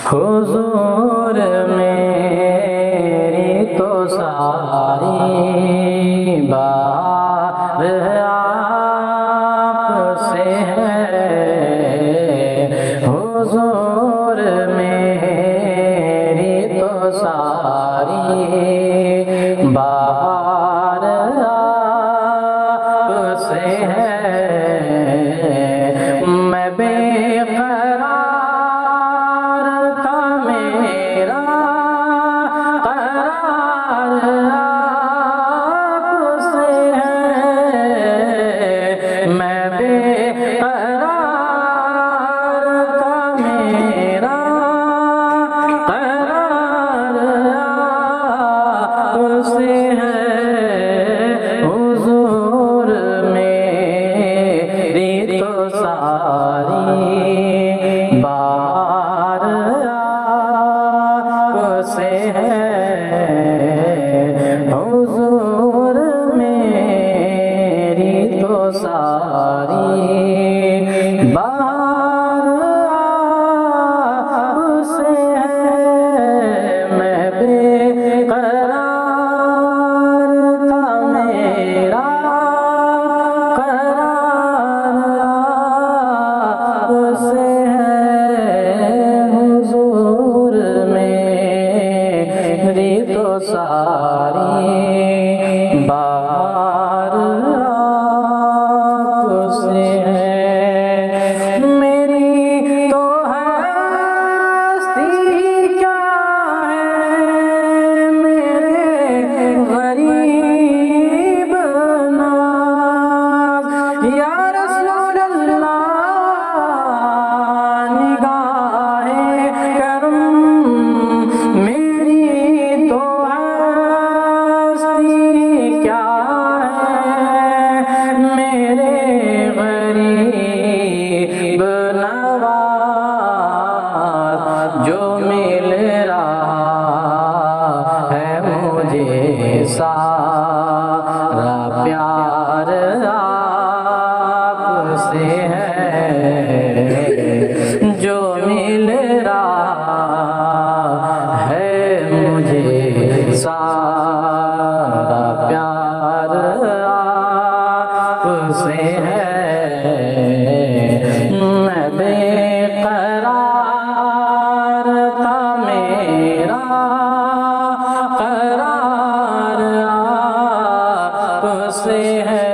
حضور میری تو ساری بات آپ سے ہے، حضور میری تو ساری بات آپ سے ہے، میں بے سارا پیار آپ سے ہے، جو مل رہا ہے مجھے سارا پیار آپ سے ہے، میں بے قرار تھا میرا سے ہے،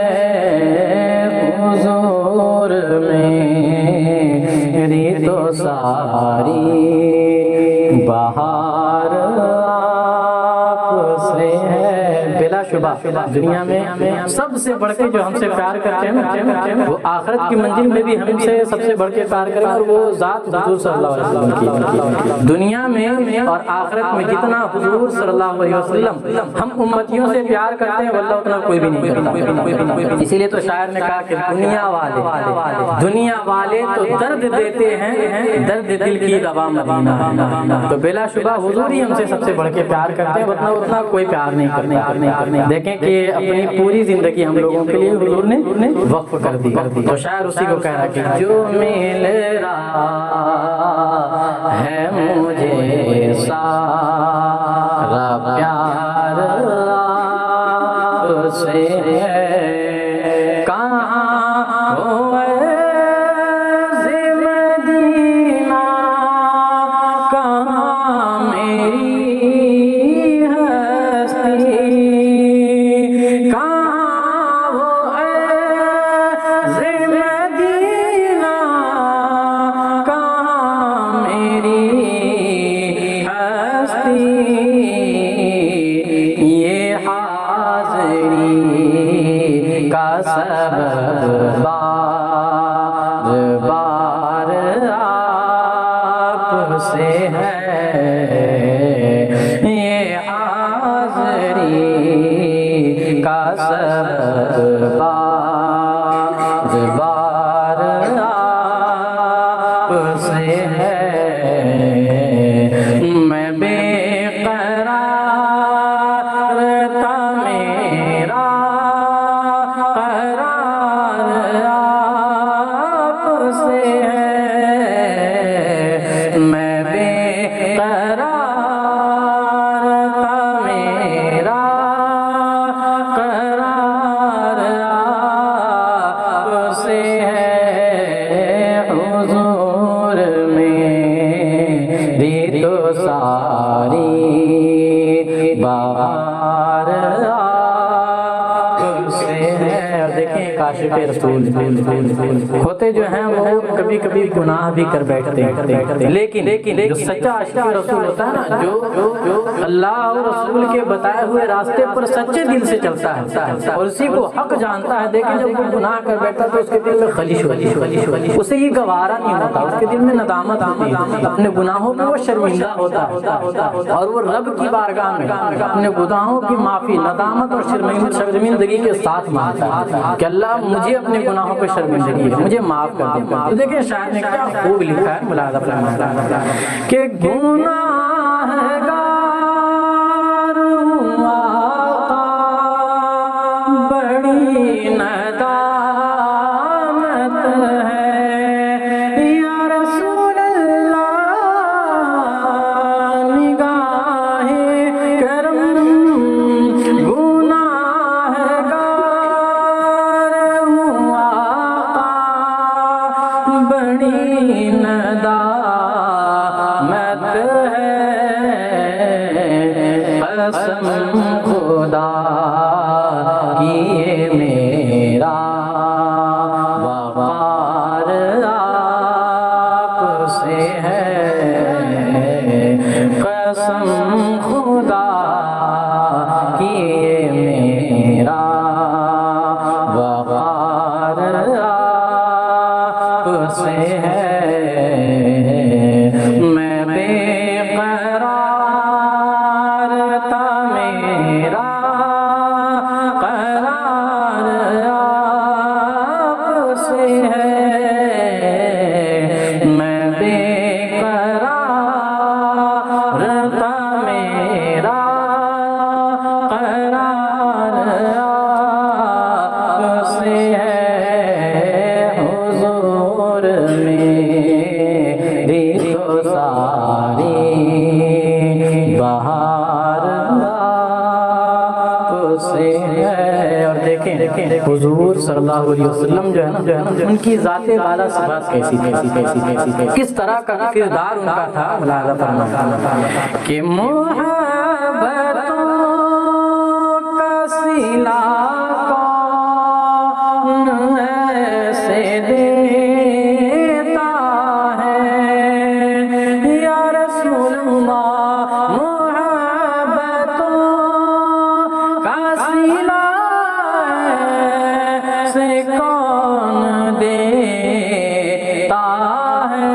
حضور میری تو ساری بہار آپ سے ہے۔ بلا شبہ دنیا میں سب سے بڑھ کے جو ہم سے پیار کرتے ہیں وہ آخرت کی منزل میں بھی ہم سے سب سے بڑھ کے پیار کریں، اور وہ ذات حضور صلی اللہ علیہ وسلم کی۔ دنیا میں اور آخرت میں جتنا حضور صلی اللہ علیہ وسلم ہم امتیوں سے پیار کرتے ہیں واللہ اتنا کوئی بھی نہیں کرتا۔ اسی لیے تو شاعر نے کہا کہ دنیا والے تو درد دیتے ہیں، درد دل کی دوا مدینہ ہے۔ تو بلا شبہ حضور ہی ہم سے سب سے بڑھ کے پیار کرتے ہیں، اتنا کوئی پیار نہیں کرتے۔ دیکھیں کہ اپنی پوری زندگی ہم لوگوں کے لیے حضور نے وقف کر دی، تو شاعر اسی کو کہہ رہا کہ جو مل رہا ہے مجھے سارا پیار آپ سے ہے، کہاں ہو عز مدینہ، کہاں میری ہستی، کہاں ہو عز مدینہ، کہاں میری ہستی، یہ حاضری کا سبب بار بار آپ سے ہے، یہ حاضری کا سبب بار بار آپ سے ہے، میں بے میں بے ریت ساری بہار آپ سے ہے۔ اور دیکھیں کاشف رسول ہوتے جو ہیں وہ کبھی کبھی گناہ بھی کر بیٹھتے ہیں، لیکن جو سچا عاشق رسول ہوتا ہے نا، جو اللہ اور رسول کے بتائے ہوئے راستے پر سچے دل سے چلتا ہے اور اسی کو حق جانتا ہے، دیکھیں جب وہ گناہ کر بیٹھتا تو اس کے دل میں خلش ہوتی، اسے یہ گوارا نہیں ہوتا، اس کے دل میں ندامت ہوتی ہے، اپنے گناہوں پہ وہ شرمندہ ہوتا ہے اور وہ رب کی بارگاہ میں اپنے گناہوں کی معافی ندامت اور شرمندگی کے ساتھ مانگتا ہے کہ اللہ مجھے اپنے گناہوں پہ شرمندگی ہے، مجھے معاف کر دے۔ تو دیکھیں شاعر نے کیا خوب لکھا ہے، ملاحظہ فرمائیں کہ گناہ گار ہوا بڑی ندامت ہے یا رسول اللہ، نگاہ کرم گناہ گار ہوا بڑی ندامت ہے، قسم خدا کی یہ میرا وقار آپ سے ہے، قسم خدا کی یہ میرا وقار آپ سے ہے، میں بے قرار تھا میرا قرار آپ سے ہے، میں بے قرار تھا میرا قرار آپ سے ہے، حضور میری تو ساری بہار آپ سے ہے۔ اور دیکھیں حضور صلی اللہ علیہ وسلم جو ہے نا، ان کی ذات بالا صفات کیسی کس طرح کا کردار ان کا تھا، ملاحظہ فرمائیں کہ محبتوں کا صلہ کون ایسے دیتا ہے یا رسول اللہ، محبتوں کا صلہ ایسے کون دیتا ہے،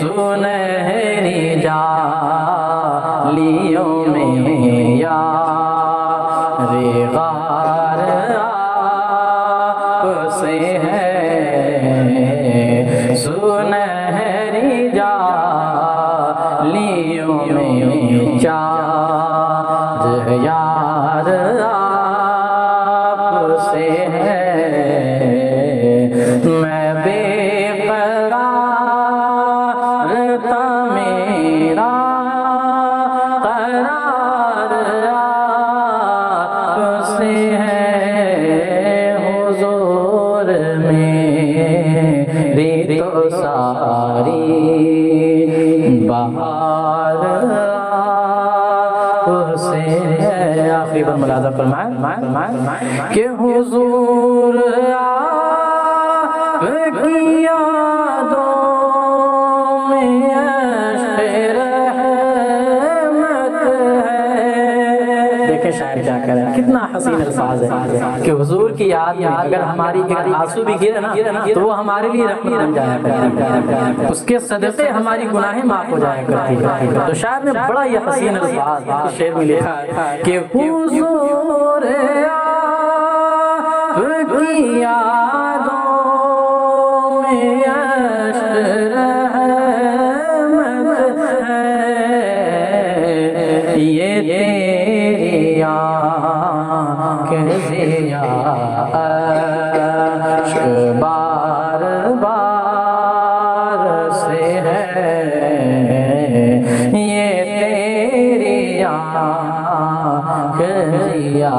سنہری جالیوں میں یا غار آپ سے ہے، سنہری جالیوں میں چار یار آپ سے ہے، میں بے قرار تھا میرا قرار آپ سے ہے، حضور میری تو ساری بہار آپ سے ہے۔ آخری بار ملاحظہ فرمائیں کہ حضور آپ کی یادوں میں عشق رحمت ہے۔ دیکھیں شاعر کیا کہہ رہے ہیں، کتنا حسین الفاظ ہے کہ حضور کی یاد میں اگر ہماری ایک آنسو بھی گرے نا تو وہ ہمارے لیے رحمت بن جایا کرتی ہے، اس کے صدقے ہماری گناہیں معاف ہو جایا کرتی ہے۔ تو شاعر نے بڑا یہ حسین الفاظ شعر میں لکھا ہے کہ حضور آپ کی یادوں میں عشق رحمت ہے، یہ تیری آنکھ ضیا عشق بار بار سے ہے، یہ تیری آنکھ ضیا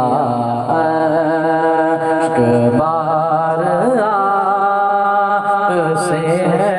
عشق بار آپ سے ہے،